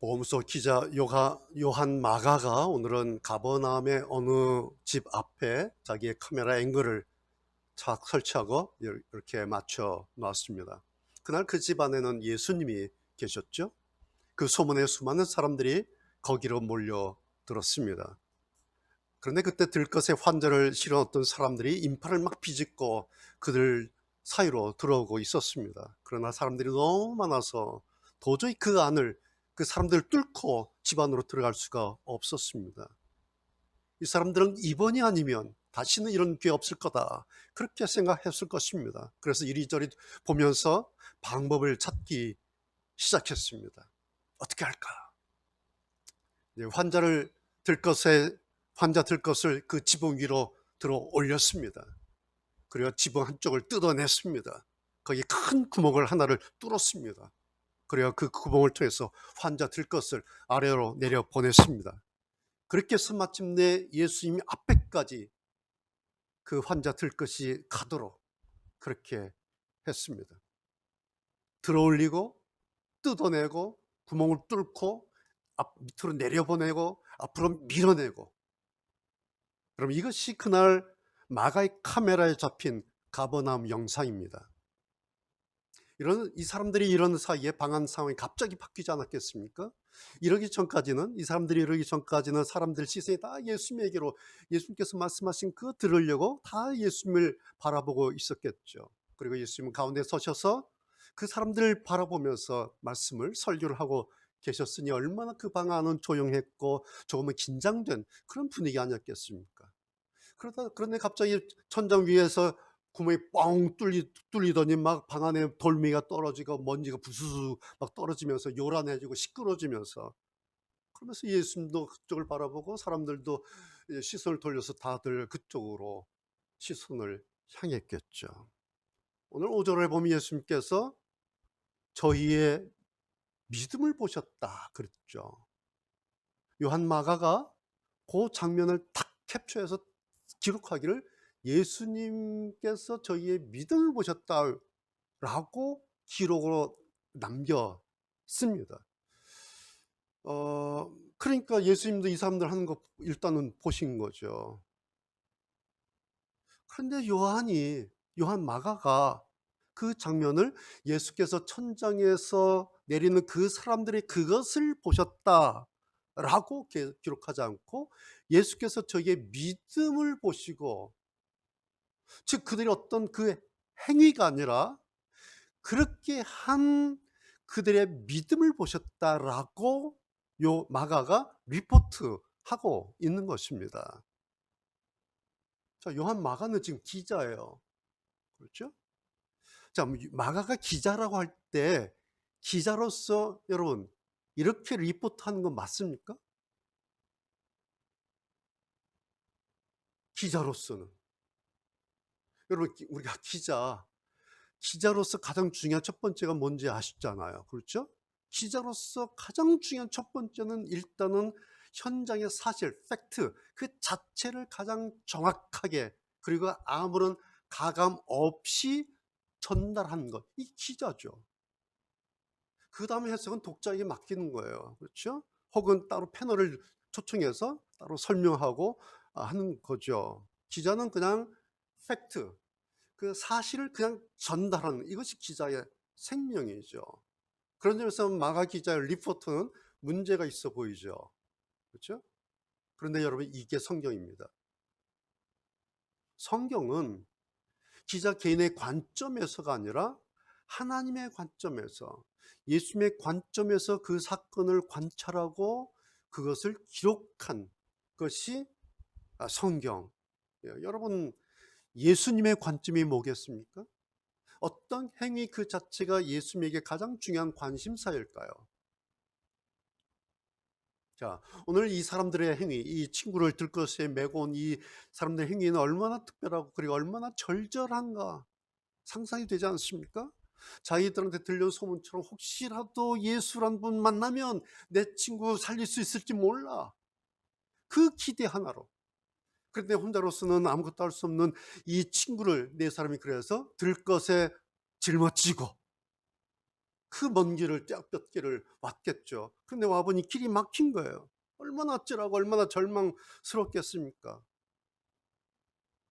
보험서 기자 요한 마가가 오늘은 가버나움의 어느 집 앞에 자기의 카메라 앵글을 착 설치하고 이렇게 맞춰 놨습니다. 그날 그 집 안에는 예수님이 계셨죠. 그 소문에 수많은 사람들이 거기로 몰려들었습니다. 그런데 그때 들것에 환자를 실어놨던 사람들이 인파를 막 비집고 그들 사이로 들어오고 있었습니다. 그러나 사람들이 너무 많아서 도저히 그 안을 그 사람들을 뚫고 집 안으로 들어갈 수가 없었습니다. 이 사람들은 이번이 아니면 다시는 이런 기회 없을 거다, 그렇게 생각했을 것입니다. 그래서 이리저리 보면서 방법을 찾기 시작했습니다. 어떻게 할까? 환자를 환자 들 것을 그 지붕 위로 들어 올렸습니다. 그리고 지붕 한쪽을 뜯어냈습니다. 거기에 큰 구멍을 하나를 뚫었습니다. 그리고 그 구멍을 통해서 환자 들 것을 아래로 내려 보냈습니다. 그렇게 해서 마침내 예수님이 앞에까지 그 환자 들 것이 가도록 그렇게 했습니다. 들어 올리고 뜯어내고 구멍을 뚫고 밑으로 내려보내고 앞으로 밀어내고. 그럼 이것이 그날 마가의 카메라에 잡힌 가버나움 영상입니다. 이 사람들이 이런 사이에 방한 상황이 갑자기 바뀌지 않았겠습니까? 이 사람들이 이러기 전까지는 사람들 시선이 다 예수님에게로, 예수님께서 말씀하신 그거 들으려고 다 예수님을 바라보고 있었겠죠. 그리고 예수님은 가운데 서셔서 그 사람들을 바라보면서 설교를 하고 계셨으니 얼마나 그 방 안은 조용했고 조금은 긴장된 그런 분위기 아니었겠습니까? 그런데 갑자기 천장 위에서 구멍이 뻥 뚫리더니 막 방 안에 돌멩이가 떨어지고 먼지가 부스스 막 떨어지면서 요란해지고 시끄러지면서, 그러면서 예수님도 그쪽을 바라보고 사람들도 시선을 돌려서 다들 그쪽으로 시선을 향했겠죠. 오늘 5절에 보면 예수님께서 저희의 믿음을 보셨다 그랬죠. 요한 마가가 그 장면을 탁 캡처해서 기록하기를 예수님께서 저희의 믿음을 보셨다라고 기록으로 남겼습니다. 그러니까 예수님도 이 사람들 하는 거 일단은 보신 거죠. 그런데 요한 마가가 그 장면을 예수께서 천장에서 내리는 그 사람들이 그것을 보셨다라고 기록하지 않고 예수께서 저희의 믿음을 보시고, 즉 그들이 어떤 그 행위가 아니라 그렇게 한 그들의 믿음을 보셨다라고 요 마가가 리포트하고 있는 것입니다. 자, 요한 마가는 지금 기자예요. 그렇죠? 자, 마가가 기자라고 할 때 기자로서 여러분 이렇게 리포트하는 건 맞습니까? 기자로서는 여러분, 우리가 기자로서 가장 중요한 첫 번째가 뭔지 아시잖아요. 그렇죠? 기자로서 가장 중요한 첫 번째는 일단은 현장의 사실, 팩트 그 자체를 가장 정확하게 그리고 아무런 가감 없이 전달하는 것, 이 기자죠. 그 다음에 해석은 독자에게 맡기는 거예요. 그렇죠? 혹은 따로 패널을 초청해서 따로 설명하고 하는 거죠. 기자는 그냥 팩트, 그 사실을 그냥 전달하는, 이것이 기자의 생명이죠. 그런 점에서 마가 기자의 리포트는 문제가 있어 보이죠. 그렇죠? 그런데 여러분, 이게 성경입니다. 성경은 기자 개인의 관점에서가 아니라 하나님의 관점에서, 예수님의 관점에서 그 사건을 관찰하고 그것을 기록한 것이 성경. 여러분, 예수님의 관점이 뭐겠습니까? 어떤 행위 그 자체가 예수님에게 가장 중요한 관심사일까요? 자, 오늘 이 사람들의 행위, 이 친구를 들것에 메고 온 이 사람들의 행위는 얼마나 특별하고 그리고 얼마나 절절한가 상상이 되지 않습니까? 자기들한테 들려온 소문처럼 혹시라도 예수란 분 만나면 내 친구 살릴 수 있을지 몰라, 그 기대 하나로. 그런데 혼자로서는 아무것도 할 수 없는 이 친구를 네 사람이 그래서 들것에 짊어지고 그 먼 길을 떼약볕 길을 왔겠죠. 그런데 와보니 길이 막힌 거예요. 얼마나 찌라고 얼마나 절망스럽겠습니까?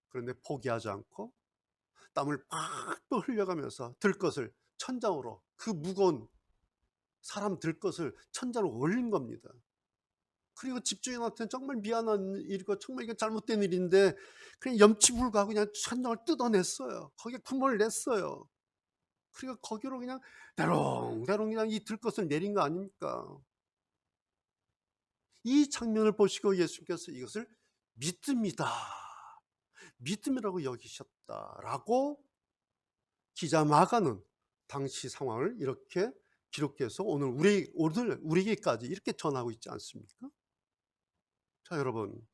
그런데 포기하지 않고 땀을 팍팍 흘려가면서 들것을 천장으로, 그 무거운 사람 들것을 천장으로 올린 겁니다. 그리고 집주인한테는 정말 미안한 일이고 정말 이게 잘못된 일인데 그냥 염치불구하고 그냥 천장을 뜯어냈어요. 거기에 구멍을 냈어요. 그리고 거기로 그냥 대롱대롱 그냥 이 들것을 내린 거 아닙니까? 이 장면을 보시고 예수님께서 이것을 믿음이다, 믿음이라고 여기셨다라고 기자 마가는 당시 상황을 이렇게 기록해서 오늘 우리에게까지 이렇게 전하고 있지 않습니까? 자, 여러분,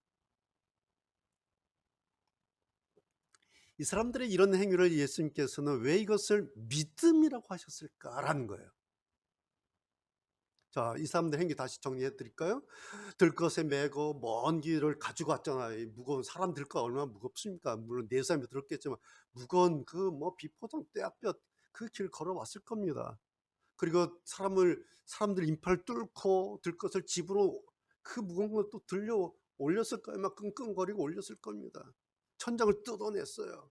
이 사람들의 이런 행위를 예수님께서는 왜 이것을 믿음이라고 하셨을까라는 거예요. 자, 이 사람들 행위 다시 정리해 드릴까요? 들것에 메고 먼 길을 가지고 왔잖아요. 이 무거운, 사람 들것 얼마나 무겁습니까? 물론 네 사람이 들었겠지만 무거운 그 뭐 비포장 떼약볕 그 길 걸어왔을 겁니다. 그리고 사람들 인파를 뚫고 들것을 집으로, 그 무거운 걸 또 들려 올렸을 거예요. 막 끙끙거리고 올렸을 겁니다. 천장을 뜯어냈어요.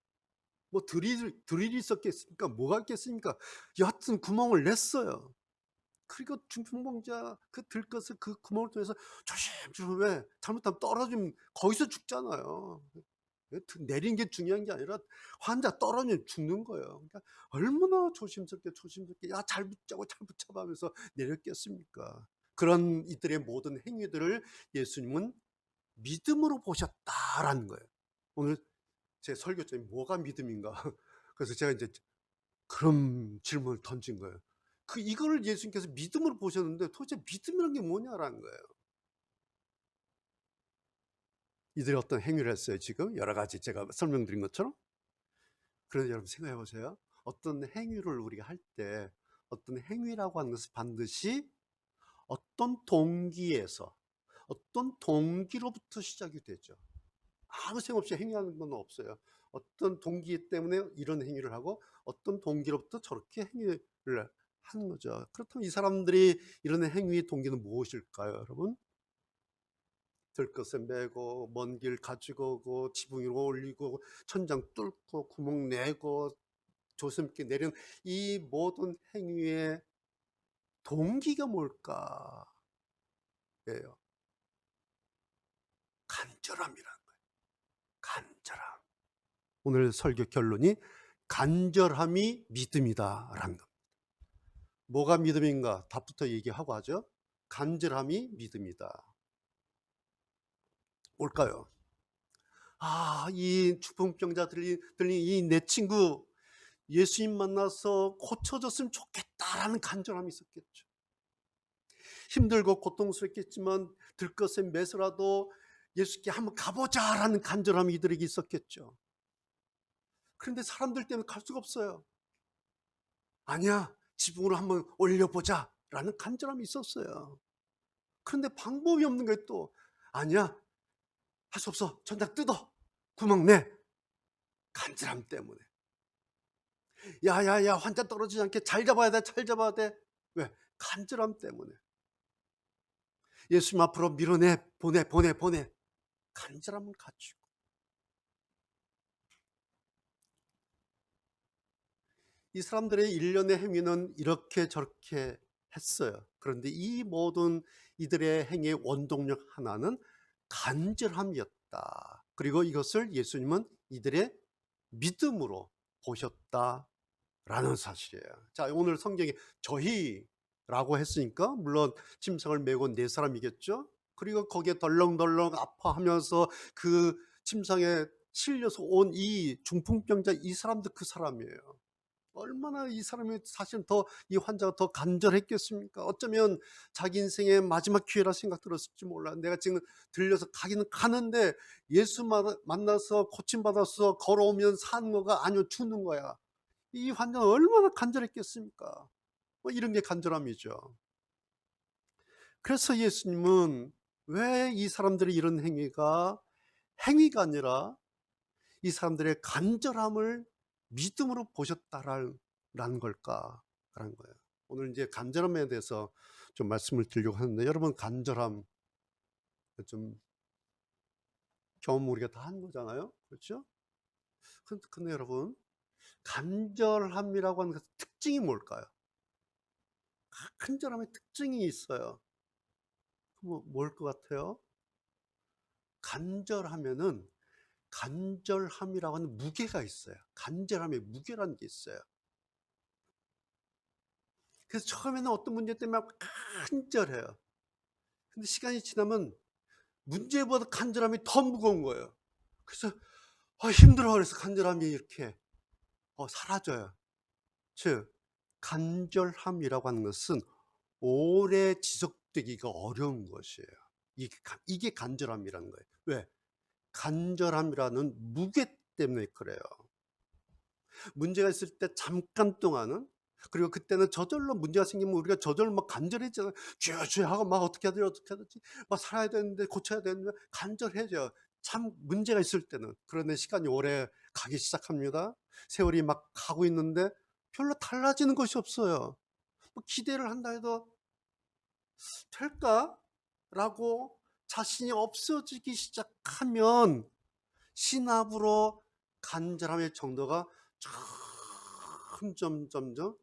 뭐 드릴이 있었겠습니까? 뭐가 있겠습니까? 여하튼 구멍을 냈어요. 그리고 중풍병자 그 들것을 그 구멍을 통해서 조심조심, 왜 잘못하면 떨어지면 거기서 죽잖아요. 내린 게 중요한 게 아니라 환자 떨어지면 죽는 거예요. 그러니까 얼마나 조심스럽게 야 잘 붙잡고 잘 붙잡아 하면서 내렸겠습니까? 그런 이들의 모든 행위들을 예수님은 믿음으로 보셨다라는 거예요. 오늘 제 설교점이 뭐가 믿음인가? 그래서 제가 이제 그런 질문을 던진 거예요. 이거를 예수님께서 믿음으로 보셨는데 도대체 믿음이란 게 뭐냐라는 거예요. 이들이 어떤 행위를 했어요, 지금? 여러 가지 제가 설명드린 것처럼. 그래서 여러분 생각해 보세요. 어떤 행위를 우리가 할 때, 어떤 행위라고 하는 것은 반드시 어떤 동기에서, 어떤 동기로부터 시작이 되죠. 아무 생각 없이 행위하는 건 없어요. 어떤 동기 때문에 이런 행위를 하고 어떤 동기로부터 저렇게 행위를 하는 거죠. 그렇다면 이 사람들이 이런 행위의 동기는 무엇일까요, 여러분? 들것에 메고 먼 길 가지고 오고 지붕 위로 올리고 천장 뚫고 구멍 내고 조심있게 내리는 이 모든 행위의 동기가 뭘까예요. 간절함이라는 거예요. 간절함. 오늘 설교 결론이 간절함이 믿음이다라는 겁니다. 뭐가 믿음인가? 답부터 얘기하고 하죠. 간절함이 믿음이다. 뭘까요? 이 중풍병자들이 들린 이 내 친구 예수님 만나서 고쳐졌으면 좋겠다라는 간절함이 있었겠죠. 힘들고 고통스럽겠지만 들것에 매서라도 예수께 한번 가보자라는 간절함이 이들에게 있었겠죠. 그런데 사람들 때문에 갈 수가 없어요. 아니야, 지붕으로 한번 올려보자라는 간절함이 있었어요. 그런데 방법이 없는 거예요. 또 아니야, 할 수 없어, 천장 뜯어, 구멍 내. 간절함 때문에. 야야야, 환자 떨어지지 않게 잘 잡아야 돼, 잘 잡아야 돼. 왜? 간절함 때문에. 예수님 앞으로 밀어내, 보내. 간절함을 갖추고. 이 사람들의 일련의 행위는 이렇게 저렇게 했어요. 그런데 이 모든 이들의 행위의 원동력 하나는 간절함이었다. 그리고 이것을 예수님은 이들의 믿음으로 보셨다라는 사실이에요. 자, 오늘 성경에 저희라고 했으니까 물론 침상을 메고 네 사람이겠죠. 그리고 거기에 덜렁덜렁 아파하면서 그 침상에 실려서 온 이 중풍병자, 이 사람도 그 사람이에요. 얼마나 이 사람이 사실은 더, 이 환자가 더 간절했겠습니까? 어쩌면 자기 인생의 마지막 기회라 생각 들었을지 몰라. 내가 지금 들려서 가기는 가는데 예수 만나서 고침받아서 걸어오면 사는 거가 아니요 죽는 거야. 이 환자는 얼마나 간절했겠습니까? 뭐 이런 게 간절함이죠. 그래서 예수님은 왜 이 사람들의 이런 행위가 아니라 이 사람들의 간절함을 믿음으로 보셨다라는 걸까라는 거예요. 오늘 이제 간절함에 대해서 좀 말씀을 드리려고 하는데, 여러분 간절함 좀 경험 우리가 다 한 거잖아요. 그렇죠? 근데 여러분, 간절함이라고 하는 그 특징이 뭘까요? 간절함의 특징이 있어요. 뭘 것 같아요? 간절하면은 간절함이라고 하는 무게가 있어요. 간절함의 무게라는 게 있어요. 그래서 처음에는 어떤 문제 때문에 막 간절해요. 근데 시간이 지나면 문제보다 간절함이 더 무거운 거예요. 그래서 힘들어. 그래서 간절함이 이렇게 사라져요. 즉 간절함이라고 하는 것은 오래 지속되기가 어려운 것이에요. 이게 간절함이라는 거예요. 왜? 간절함이라는 무게 때문에 그래요. 문제가 있을 때 잠깐 동안은, 그리고 그때는 저절로 문제가 생기면 우리가 저절로 막 간절해지잖아요. 주여 하고 막 어떻게 해야 되지? 막 살아야 되는데, 고쳐야 되는데 간절해져요. 참 문제가 있을 때는. 그런데 시간이 오래 가기 시작합니다. 세월이 막 가고 있는데 별로 달라지는 것이 없어요. 뭐 기대를 한다 해도 될까? 라고 자신이 없어지기 시작하면 신압으로 간절함의 정도가 점점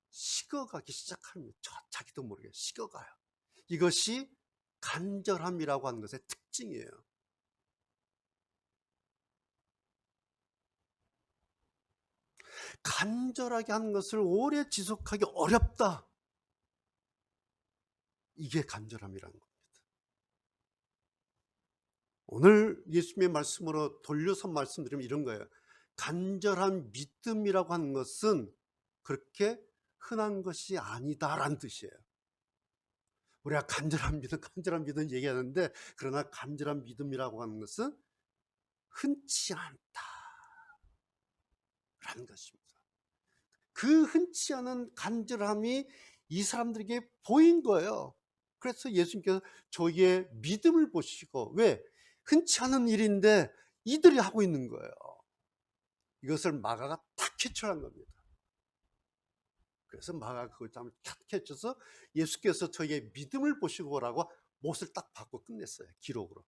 식어가기 시작합니다. 자기도 모르게 식어가요. 이것이 간절함이라고 하는 것의 특징이에요. 간절하게 하는 것을 오래 지속하기 어렵다. 이게 간절함이라는 겁니다. 오늘 예수님의 말씀으로 돌려서 말씀드리면 이런 거예요. 간절한 믿음이라고 하는 것은 그렇게 흔한 것이 아니다라는 뜻이에요. 우리가 간절한 믿음 얘기하는데, 그러나 간절한 믿음이라고 하는 것은 흔치 않다라는 것입니다. 그 흔치 않은 간절함이 이 사람들에게 보인 거예요. 그래서 예수님께서 저희의 믿음을 보시고, 왜? 흔치 않은 일인데 이들이 하고 있는 거예요. 이것을 마가가 탁 캐치한 겁니다. 그래서 마가가 그걸 탁 캐치해서 예수께서 저희의 믿음을 보시고라고 못을 딱 받고 끝냈어요. 기록으로.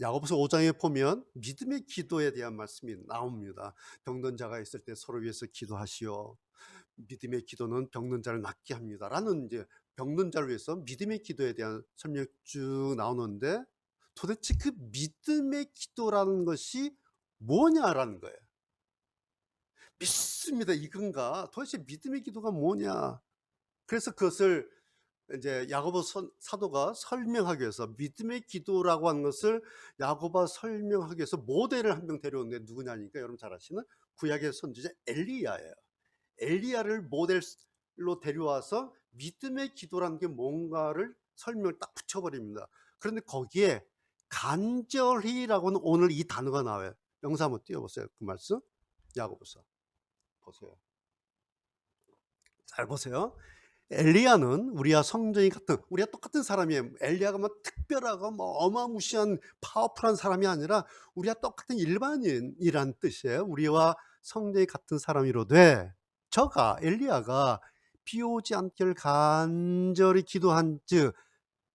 야고보서 5장에 보면 믿음의 기도에 대한 말씀이 나옵니다. 병든 자가 있을 때 서로 위해서 기도하시오. 믿음의 기도는 병든 자를 낫게 합니다. 라는 이제 병든 자를 위해서 믿음의 기도에 대한 설명이 쭉 나오는데, 도대체 그 믿음의 기도라는 것이 뭐냐라는 거예요. 믿습니다. 이건가? 도대체 믿음의 기도가 뭐냐? 그래서 그것을 이제 야고보 사도가 설명하기 위해서, 믿음의 기도라고 하는 것을 야고보가 설명하기 위해서 모델을 한 명 데려오는데 누구냐니까 여러분 잘 아시는 구약의 선지자 엘리야예요. 엘리야를 모델로 데려와서 믿음의 기도라는 게 뭔가를 설명을 딱 붙여버립니다. 그런데 거기에 간절히라고는 오늘 이 단어가 나와요. 영사 한번 띄워보세요. 그 말씀 야고보서 보세요. 잘 보세요. 엘리야는 우리와 성정이 같은, 우리가 똑같은 사람이에요. 엘리야가 뭐 특별하고 뭐 어마무시한 파워풀한 사람이 아니라 우리와 똑같은 일반인이란 뜻이에요. 우리와 성정이 같은 사람이로되 저가 엘리야가 비 오지 않기를 간절히 기도한즉,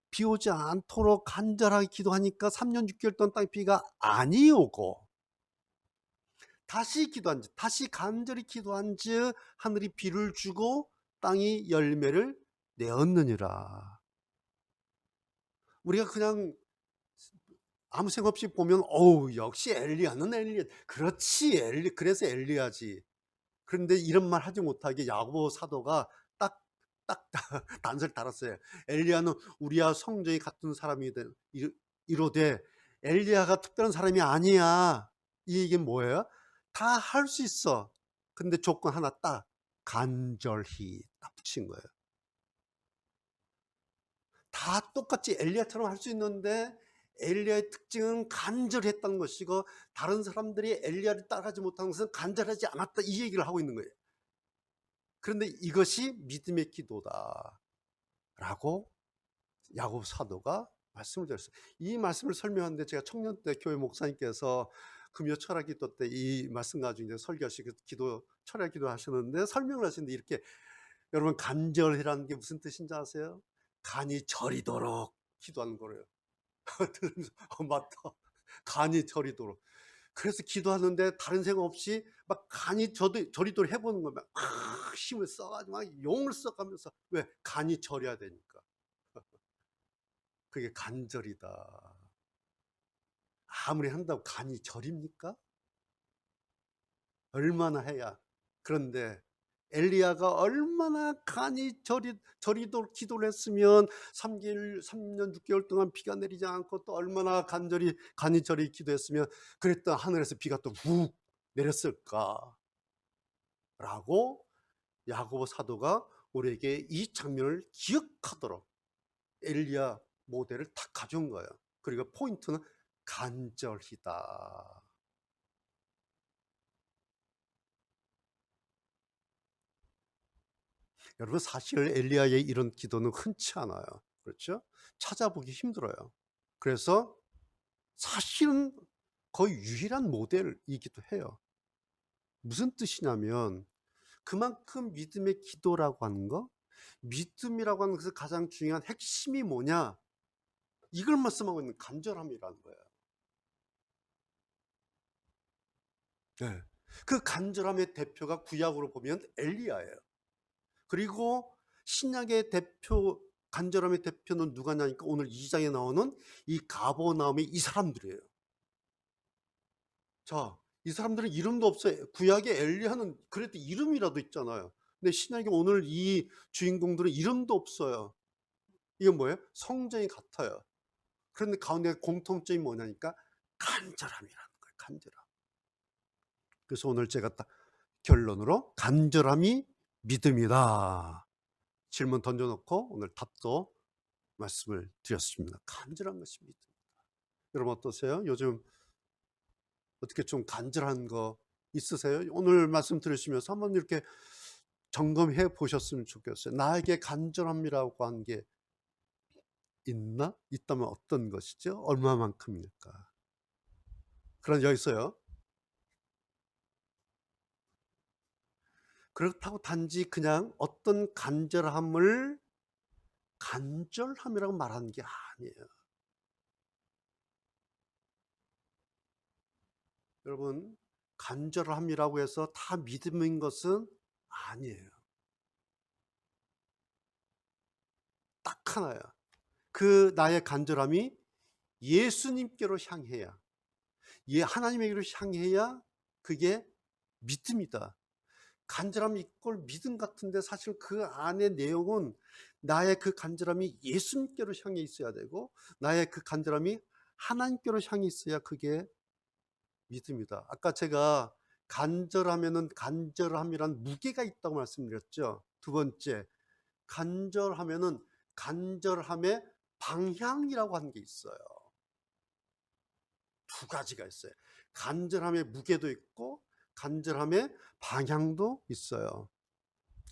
비 오지 않도록 간절하게 기도하니까 3년 6개월 동안 땅에 비가 아니 오고, 다시 기도한즉, 다시 간절히 기도한즉 하늘이 비를 주고 땅이 열매를 내었느니라. 우리가 그냥 아무 생각 없이 보면 역시 엘리야는 엘리야. 그렇지, 그래서 엘리야지. 그런데 이런 말 하지 못하게 야고보 사도가 딱 단서를 달았어요. 엘리야는 우리와 성정이 같은 사람이 이로되 엘리야가 특별한 사람이 아니야. 이 얘기는 뭐예요? 다 할 수 있어. 근데 조건 하나 딱, 간절히 딱 붙인 거예요. 다 똑같이 엘리야처럼 할 수 있는데 엘리야의 특징은 간절했다는 것이고, 다른 사람들이 엘리야를 따라가지 못하는 것은 간절하지 않았다, 이 얘기를 하고 있는 거예요. 그런데 이것이 믿음의 기도다 라고 야고보 사도가 말씀을 드렸어요. 이 말씀을 설명하는데, 제가 청년 때 교회 목사님께서 금요 철학 기도 때 이 말씀 가지고 이제 설교하시고 기도 철학 기도 하시는데 설명을 하시는데, 이렇게 여러분, 간절이라는 게 무슨 뜻인지 아세요? 간이 저리도록 기도하는 거래요. 들으면서 맞다. 간이 저리도록. 그래서 기도하는데 다른 생각 없이 막 간이 저리도록 해보는 거예요. 막 힘을 써가지고 막 용을 써가면서. 왜? 간이 저려야 되니까. 그게 간절이다. 아무리 한다고 간이 저립니까? 얼마나 해야. 그런데 엘리야가 얼마나 간이 저리도록 기도를 했으면 3년 6개월 동안 비가 내리지 않고, 또 얼마나 간이 저리 기도했으면 그랬던 하늘에서 비가 또 훅 내렸을까 라고 야고보 사도가 우리에게 이 장면을 기억하도록 엘리야 모델을 딱 가져온 거예요. 그리고 포인트는 간절히다. 여러분, 사실 엘리야의 이런 기도는 흔치 않아요. 그렇죠? 찾아보기 힘들어요. 그래서 사실은 거의 유일한 모델이기도 해요. 무슨 뜻이냐면, 그만큼 믿음의 기도라고 하는 거, 믿음이라고 하는 것의 가장 중요한 핵심이 뭐냐, 이걸 말씀하고 있는 간절함이라는 거예요. 네. 그 간절함의 대표가 구약으로 보면 엘리야예요. 그리고 신약의 간절함의 대표는 누가냐니까 오늘 2장에 나오는 이 가버나움의 이 사람들이에요. 자, 이 사람들은 이름도 없어요. 구약의 엘리야는 그래도 이름이라도 있잖아요. 근데 신약의 오늘 이 주인공들은 이름도 없어요. 이건 뭐예요? 성정이 같아요. 그런데 가운데 공통점이 뭐냐니까 간절함이라는 거예요. 간절함. 그래서 오늘 제가 딱 결론으로 간절함이 믿음이다. 질문 던져놓고 오늘 답도 말씀을 드렸습니다. 간절한 것이 믿음이다. 여러분 어떠세요? 요즘 어떻게 좀 간절한 거 있으세요? 오늘 말씀 들으시면서 한번 이렇게 점검해 보셨으면 좋겠어요. 나에게 간절함이라고 한 게 있나? 있다면 어떤 것이죠? 얼마만큼일까? 그런 여기서요. 그렇다고 단지 그냥 어떤 간절함이라고 말하는 게 아니에요. 여러분, 간절함이라고 해서 다 믿음인 것은 아니에요. 딱 하나야. 그 나의 간절함이 예수님께로 향해야, 하나님에게로 향해야 그게 믿음이다. 간절함이 이꼴 믿음 같은데 사실 그 안의 내용은 나의 그 간절함이 예수님께로 향해 있어야 되고, 나의 그 간절함이 하나님께로 향해 있어야 그게 믿음이다. 아까 제가 간절하면은 간절함이란 무게가 있다고 말씀드렸죠. 두 번째, 간절하면은 간절함의 방향이라고 하는 게 있어요. 두 가지가 있어요. 간절함의 무게도 있고 간절함의 방향도 있어요.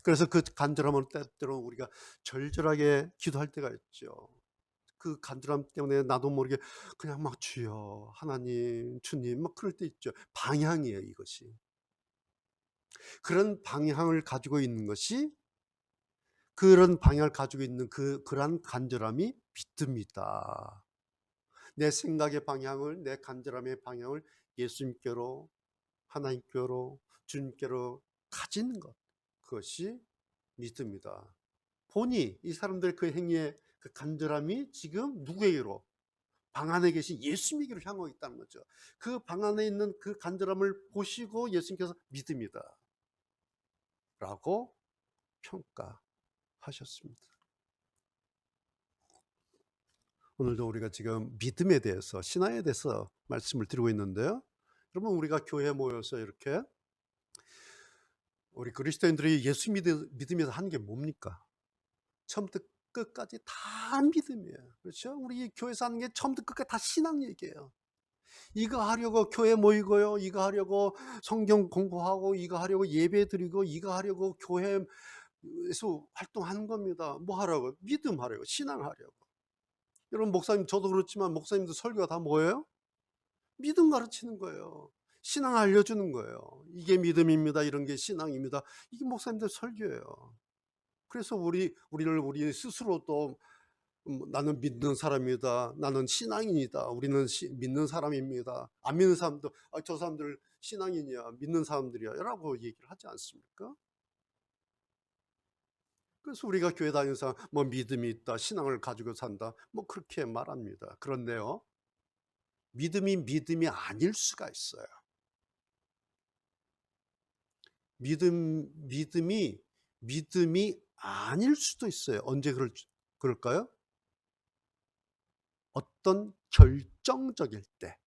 그래서 그 간절함을 때때로 우리가 절절하게 기도할 때가 있죠. 그 간절함 때문에 나도 모르게 그냥 막 주여 하나님 주님 막 그럴 때 있죠. 방향이에요, 이것이. 그런 방향을 가지고 있는 것이, 그런 방향을 가지고 있는 그러한 간절함이 믿음이다. 내 생각의 방향을, 내 간절함의 방향을 예수님께로, 하나님께로, 주님께로 가지는 것, 그것이 믿음이다. 보니 이 사람들 그 행위의 그 간절함이 지금 누구에게로? 방 안에 계신 예수님에게로 향하고 있다는 거죠. 그 방 안에 있는 그 간절함을 보시고 예수님께서 믿음이다 라고 평가하셨습니다. 오늘도 우리가 지금 믿음에 대해서, 신앙에 대해서 말씀을 드리고 있는데요. 여러분, 우리가 교회에 모여서 이렇게 우리 그리스도인들이 예수 믿으면서 하는 게 뭡니까? 처음부터 끝까지 다 믿음이에요. 그렇죠? 우리 교회에서 하는 게 처음부터 끝까지 다 신앙 얘기예요. 이거 하려고 교회 모이고요. 이거 하려고 성경 공부하고, 이거 하려고 예배 드리고, 이거 하려고 교회에서 활동하는 겁니다. 뭐 하라고? 믿음 하려고, 신앙 하려고. 여러분, 목사님, 저도 그렇지만 목사님도 설교가 다 뭐예요? 믿음 가르치는 거예요. 신앙 알려주는 거예요. 이게 믿음입니다. 이런 게 신앙입니다. 이게 목사님들 설교예요. 그래서 우리 스스로도 나는 믿는 사람이다. 나는 신앙인이다. 우리는 믿는 사람입니다. 안 믿는 사람도 저 사람들 신앙인이야. 믿는 사람들이야. 라고 얘기를 하지 않습니까? 그래서 우리가 교회 다니는 사람 뭐 믿음이 있다. 신앙을 가지고 산다. 뭐 그렇게 말합니다. 그런데요. 믿음이 아닐 수가 있어요. 믿음이 아닐 수도 있어요. 언제 그럴까요? 어떤 결정적일 때,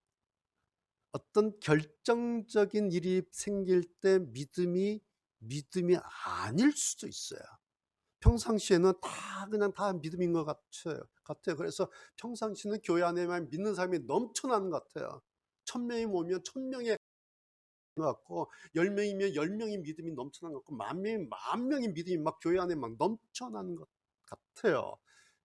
어떤 결정적인 일이 생길 때 믿음이 아닐 수도 있어요. 평상시에는 그냥 다 믿음인 것 같아요. 그래서 평상시는 교회 안에만 믿는 사람이 넘쳐나는 것 같아요. 1000명이 모이면 1000명의 것 같고 10명이면 10명이 믿음이 넘쳐나는 것 같고 만 명이 믿음이 막 교회 안에 막 넘쳐나는 것 같아요.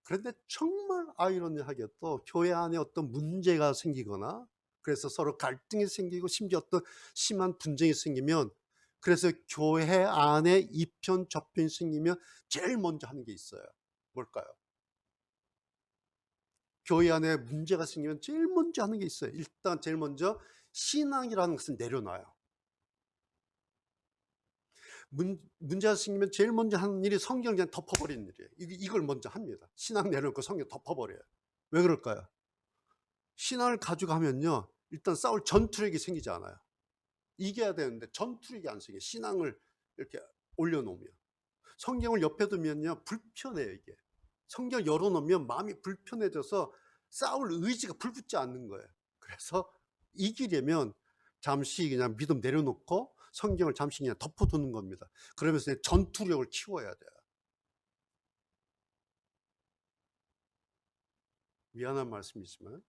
그런데 정말 아이러니하게도 교회 안에 어떤 문제가 생기거나 그래서 서로 갈등이 생기고 심지어 어떤 심한 분쟁이 생기면 그래서 교회 안에 이편 저편이 생기면 제일 먼저 하는 게 있어요. 뭘까요? 교회 안에 문제가 생기면 제일 먼저 하는 게 있어요. 일단 제일 먼저 신앙이라는 것을 내려놔요. 문제가 생기면 제일 먼저 하는 일이 성경 그냥 덮어버리는 일이에요. 이걸 먼저 합니다. 신앙 내려놓고 성경 덮어버려요. 왜 그럴까요? 신앙을 가지고 하면요, 일단 싸울 전투력이 생기지 않아요. 이겨야 되는데 전투력이 안 생겨요. 신앙을 이렇게 올려놓으면. 성경을 옆에 두면요, 불편해요, 이게. 성경 열어놓으면 마음이 불편해져서 싸울 의지가 불붙지 않는 거예요. 그래서 이기려면 잠시 그냥 믿음 내려놓고 성경을 잠시 그냥 덮어두는 겁니다. 그러면서 전투력을 키워야 돼요. 미안한 말씀이지만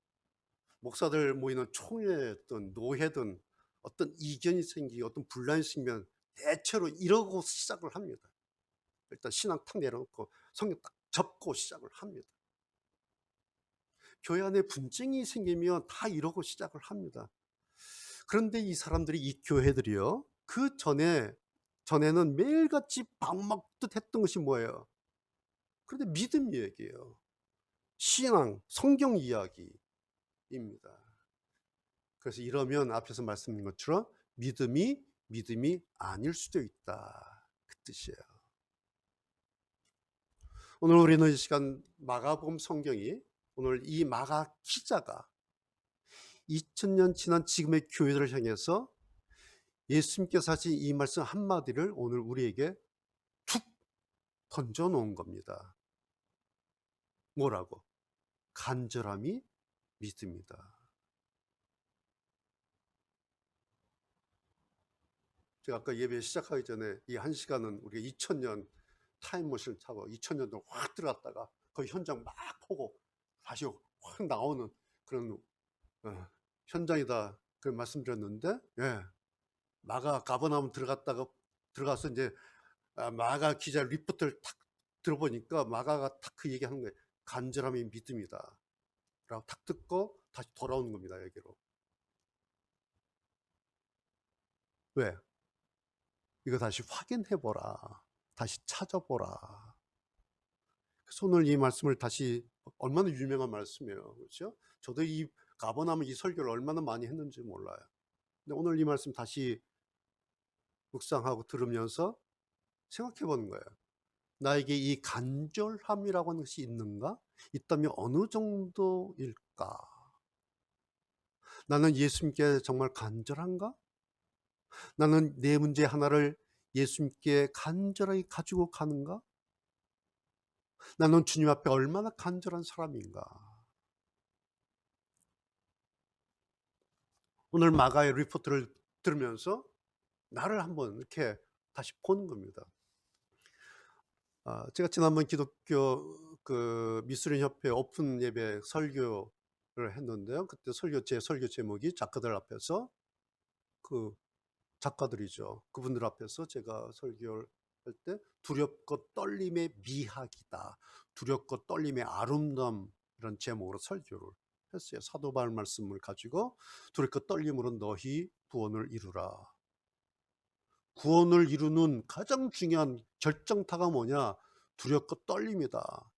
목사들 모이는 총회든 노회든 어떤 이견이 생기고 어떤 분란이 생기면 대체로 이러고 시작을 합니다. 일단 신앙 탁 내려놓고 성경 딱 접고 시작을 합니다. 교회 안에 분쟁이 생기면 다 이러고 시작을 합니다. 그런데 이 사람들이, 이 교회들이요, 전에는 매일같이 방막듯 했던 것이 뭐예요? 그런데 믿음 얘기예요. 신앙, 성경 이야기입니다. 그래서 이러면 앞에서 말씀드린 것처럼 믿음이 아닐 수도 있다. 그 뜻이에요. 오늘 우리는 이 시간 마가복음 성경이, 오늘 이 마가 기자가 2000년 지난 지금의 교회들을 향해서 예수님께서 하신 이 말씀 한마디를 오늘 우리에게 툭 던져놓은 겁니다. 뭐라고? 간절함이 믿음이다. 제가 아까 예배 시작하기 전에 이 1시간은 우리가 2000년 타임머신을 타고 2000년도 확 들어갔다가 그 현장 막 보고 다시 확 나오는 그런 현장이다, 그런 말씀드렸는데, 예, 마가 가버나움 들어가서 이제 마가 기자 리포트를 탁 들어보니까 마가가 탁 그 얘기하는 거예요. 간절함이 믿음이다 라고 탁 듣고 다시 돌아오는 겁니다. 여기로. 왜? 이거 다시 확인해보라, 다시 찾아보라. 그래서 오늘 이 말씀을 다시, 얼마나 유명한 말씀이에요, 그렇죠? 저도 이 가버나움 이 설교를 얼마나 많이 했는지 몰라요. 근데 오늘 이 말씀 다시 묵상하고 들으면서 생각해 보는 거예요. 나에게 이 간절함이라고 하는 것이 있는가? 있다면 어느 정도일까? 나는 예수님께 정말 간절한가? 나는 내 문제 하나를 예수님께 간절하게 가지고 가는가? 나는 주님 앞에 얼마나 간절한 사람인가? 오늘 마가의 리포트를 들으면서 나를 한번 이렇게 다시 보는 겁니다. 제가 지난번 기독교 미술인 협회 오픈 예배 설교를 했는데요. 그때 제 설교 제목이 작가들 앞에서, 그 작가들이죠, 그분들 앞에서 제가 설교를 할 때 두렵고 떨림의 미학이다, 두렵고 떨림의 아름다움, 이런 제목으로 설교를 했어요. 사도 바울 말씀을 가지고 두렵고 떨림으로 너희 구원을 이루라. 구원을 이루는 가장 중요한 결정타가 뭐냐? 두렵고 떨림이다.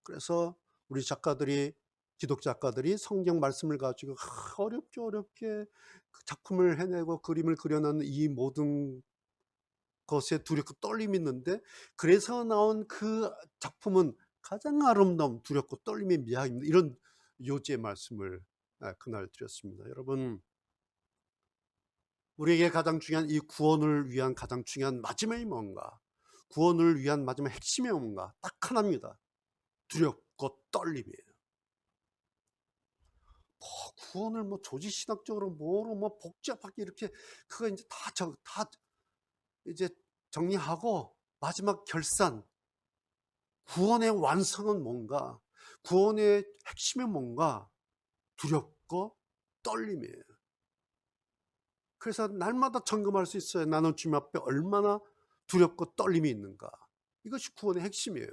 그래서 우리 작가들이, 기독 작가들이 성경 말씀을 가지고 어렵게 그 작품을 해내고 그림을 그려내는 이 모든 것에 두렵고 떨림이 있는데, 그래서 나온 그 작품은 가장 아름다운 두렵고 떨림의 미학입니다. 이런 요지의 말씀을 그날 드렸습니다. 여러분, 우리에게 가장 중요한 이 구원을 위한 가장 중요한 마지막이 뭔가? 구원을 위한 마지막 핵심이 뭔가? 딱 하나입니다. 두렵고 떨림이에요. 구원을 뭐 조지신학적으로 뭐로 뭐 복잡하게 이렇게 그거 이제 다 이제 정리하고 마지막 결산, 구원의 완성은 뭔가? 구원의 핵심이 뭔가? 두렵고 떨림이에요. 그래서 날마다 점검할 수 있어요. 나는 주님 앞에 얼마나 두렵고 떨림이 있는가. 이것이 구원의 핵심이에요.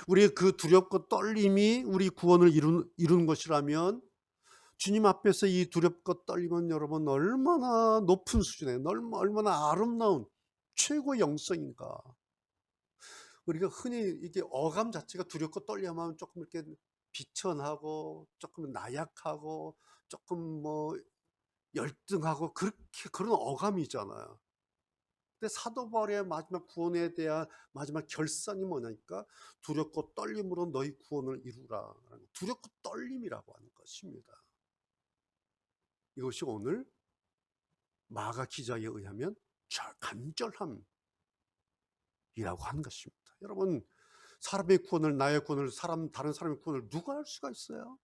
우리의 그 두렵고 떨림이 우리 구원을 이루는 것이라면, 주님 앞에서 이 두렵고 떨림은 여러분 얼마나 높은 수준에, 얼마나 아름다운 최고의 영성인가. 우리가 흔히 이게 어감 자체가 두렵고 떨림하면 조금 이렇게 비천하고 조금 나약하고 조금 뭐 열등하고 그렇게 그런 어감이잖아요. 근데 사도 바울의 마지막 구원에 대한 마지막 결산이 뭐냐니까, 두렵고 떨림으로 너희 구원을 이루라. 두렵고 떨림이라고 하는 것입니다. 이것이 오늘 마가 기자에 의하면 간절함이라고 하는 것입니다. 여러분, 사람의 구원을, 나의 구원을, 다른 사람의 구원을 누가 할 수가 있어요?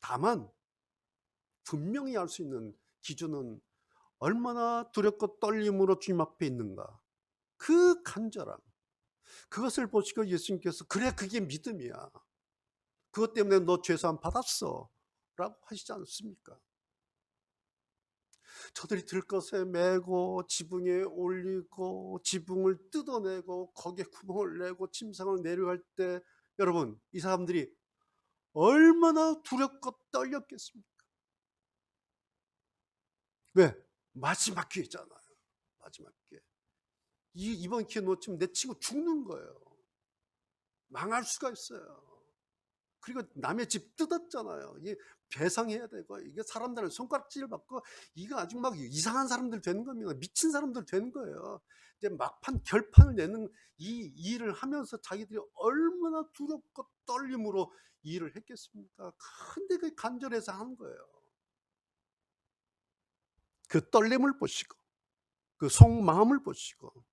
다만 분명히 알 수 있는 기준은 얼마나 두렵고 떨림으로 주님 앞에 있는가. 그 간절함, 그것을 보시고 예수님께서 그래 그게 믿음이야, 그것 때문에 너 죄사함 받았어 라고 하시지 않습니까? 저들이 들것에 매고 지붕에 올리고 지붕을 뜯어내고 거기에 구멍을 내고 침상을 내려갈 때, 여러분 이 사람들이 얼마나 두렵고 떨렸겠습니까? 왜? 마지막 기회잖아요. 마지막 기회. 이번 기회 놓치면 내 친구 죽는 거예요. 망할 수가 있어요. 그리고 남의 집 뜯었잖아요. 이게 배상해야 되고, 이게 사람들은 손가락질 받고, 이거 아주 막 이상한 사람들 되는 겁니다. 미친 사람들 되는 거예요. 이제 막판 결판을 내는 이 일을 하면서 자기들이 얼마나 두렵고 떨림으로 이 일을 했겠습니까? 근데 그 간절해서 하는 거예요. 그 떨림을 보시고, 그 속마음을 보시고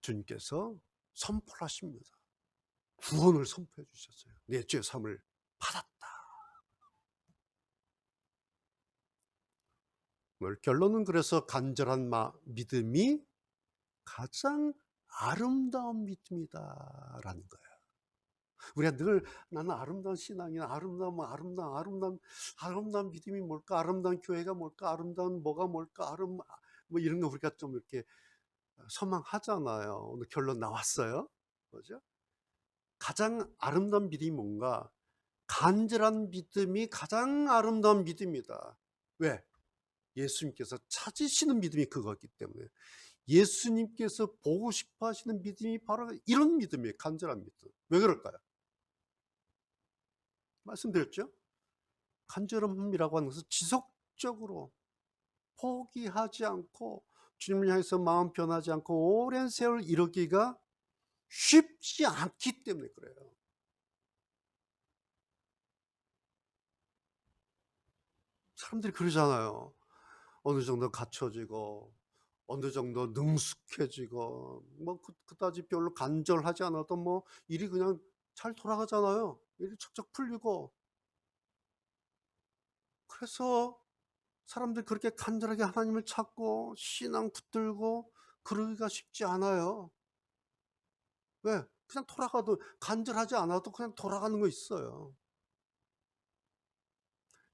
주님께서 선포하십니다. 구원을 선포해 주셨어요. 내 죄 사함을 받았다. 오늘 결론은 그래서 간절한 믿음이 가장 아름다운 믿음이다라는 거예요. 우리가 늘 나는 아름다운 신앙이야, 아름다운 믿음이 뭘까, 아름다운 교회가 뭘까, 아름다운 뭐가 뭘까, 뭐 이런 거 우리가 좀 이렇게 소망하잖아요. 오늘 결론 나왔어요. 그죠? 가장 아름다운 믿음이 뭔가? 간절한 믿음이 가장 아름다운 믿음이다. 왜? 예수님께서 찾으시는 믿음이 그거기 때문에. 예수님께서 보고 싶어 하시는 믿음이 바로 이런 믿음이에요. 간절한 믿음. 왜 그럴까요? 말씀드렸죠? 간절함이라고 하는 것은 지속적으로 포기하지 않고 주님을 향해서 마음 변하지 않고 오랜 세월 이루기가 쉽지 않기 때문에 그래요. 사람들이 그러잖아요. 어느 정도 갖춰지고 어느 정도 능숙해지고 뭐 그다지 별로 간절하지 않아도 뭐 일이 그냥 잘 돌아가잖아요. 일이 척척 풀리고. 그래서 사람들이 그렇게 간절하게 하나님을 찾고 신앙 붙들고 그러기가 쉽지 않아요. 왜? 그냥 돌아가도, 간절하지 않아도 그냥 돌아가는 거 있어요.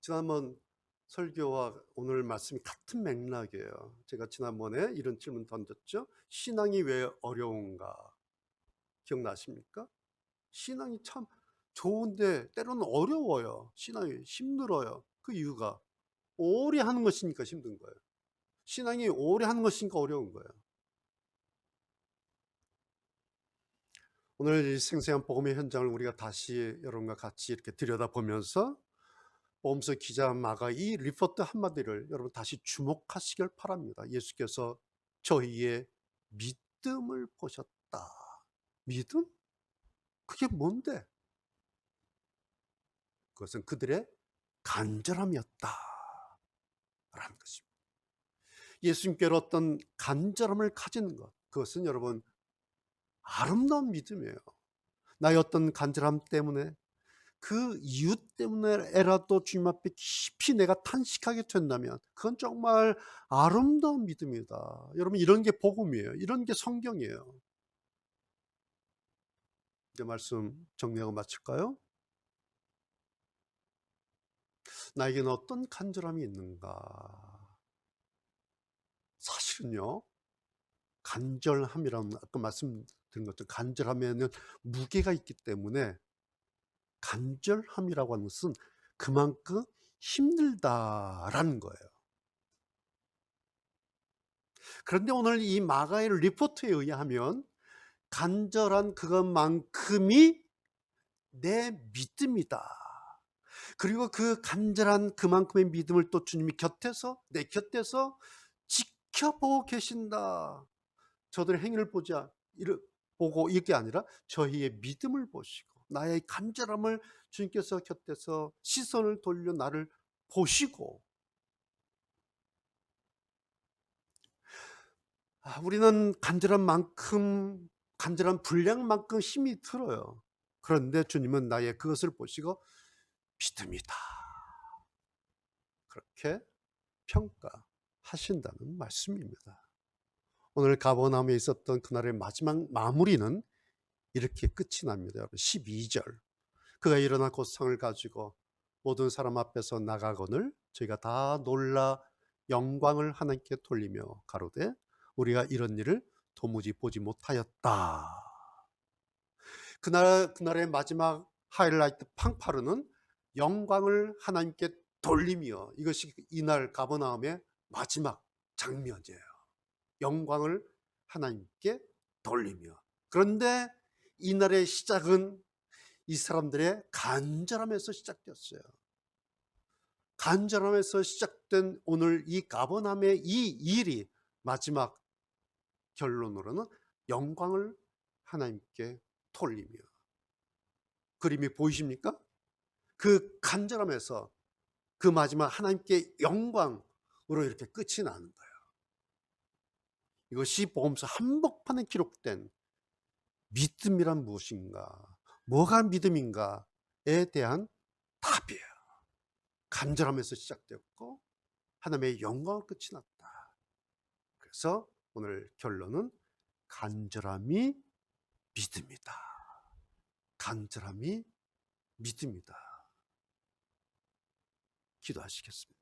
지난번 설교와 오늘 말씀이 같은 맥락이에요. 제가 지난번에 이런 질문 던졌죠. 신앙이 왜 어려운가? 기억나십니까? 신앙이 참 좋은데 때로는 어려워요. 신앙이 힘들어요. 그 이유가 오래 하는 것이니까 힘든 거예요. 신앙이 오래 하는 것인가 어려운 거예요. 오늘 이 생생한 복음의 현장을 우리가 다시 여러분과 같이 이렇게 들여다보면서 복음서 기자 마가 이 리포트 한마디를 여러분 다시 주목하시길 바랍니다. 예수께서 저희의 믿음을 보셨다. 믿음? 그게 뭔데? 그것은 그들의 간절함이었다 라는 것입니다. 예수님께로 어떤 간절함을 가지는 것, 그것은 여러분 아름다운 믿음이에요. 나의 어떤 간절함 때문에, 그 이유 때문에라도 주님 앞에 깊이 내가 탄식하게 된다면 그건 정말 아름다운 믿음이다. 여러분, 이런 게 복음이에요. 이런 게 성경이에요. 이제 말씀 정리하고 마칠까요? 나에게는 어떤 간절함이 있는가? 사실은요, 간절함이라는, 아까 말씀드린 것처럼 간절함에는 무게가 있기 때문에 간절함이라고 하는 것은 그만큼 힘들다라는 거예요. 그런데 오늘 이 마가의 리포트에 의하면 간절한 그것만큼이 내 믿음이다. 그리고 그 간절한 그만큼의 믿음을 또 주님이 곁에서, 내 곁에서 지켜보고 계신다. 저들의 행위를 보고 이게 아니라 저희의 믿음을 보시고 나의 간절함을 주님께서 곁에서 시선을 돌려 나를 보시고, 우리는 간절한 분량만큼 힘이 들어요. 그런데 주님은 나의 그것을 보시고 믿음이다, 그렇게 평가하신다는 말씀입니다. 오늘 가버나움에 있었던 그날의 마지막 마무리는 이렇게 끝이 납니다. 12절, 그가 일어나 곧 상을 가지고 모든 사람 앞에서 나가거늘 저희가 다 놀라 영광을 하나님께 돌리며 가로되 우리가 이런 일을 도무지 보지 못하였다. 그날의 마지막 하이라이트 팡파르는 영광을 하나님께 돌리며, 이것이 이날 가버나움의 마지막 장면이에요. 영광을 하나님께 돌리며. 그런데 이날의 시작은 이 사람들의 간절함에서 시작되었어요. 간절함에서 시작된 오늘 이 가버나움의 이 일이 마지막 결론으로는 영광을 하나님께 돌리며. 그림이 보이십니까? 그 간절함에서 그 마지막 하나님께 영광으로 이렇게 끝이 나는 거예요. 이것이 복음서 한복판에 기록된 믿음이란 무엇인가, 뭐가 믿음인가에 대한 답이에요. 간절함에서 시작되었고 하나님의 영광으로 끝이 났다. 그래서 오늘 결론은 간절함이 믿음이다. 간절함이 믿음이다. 기도하시겠습니다.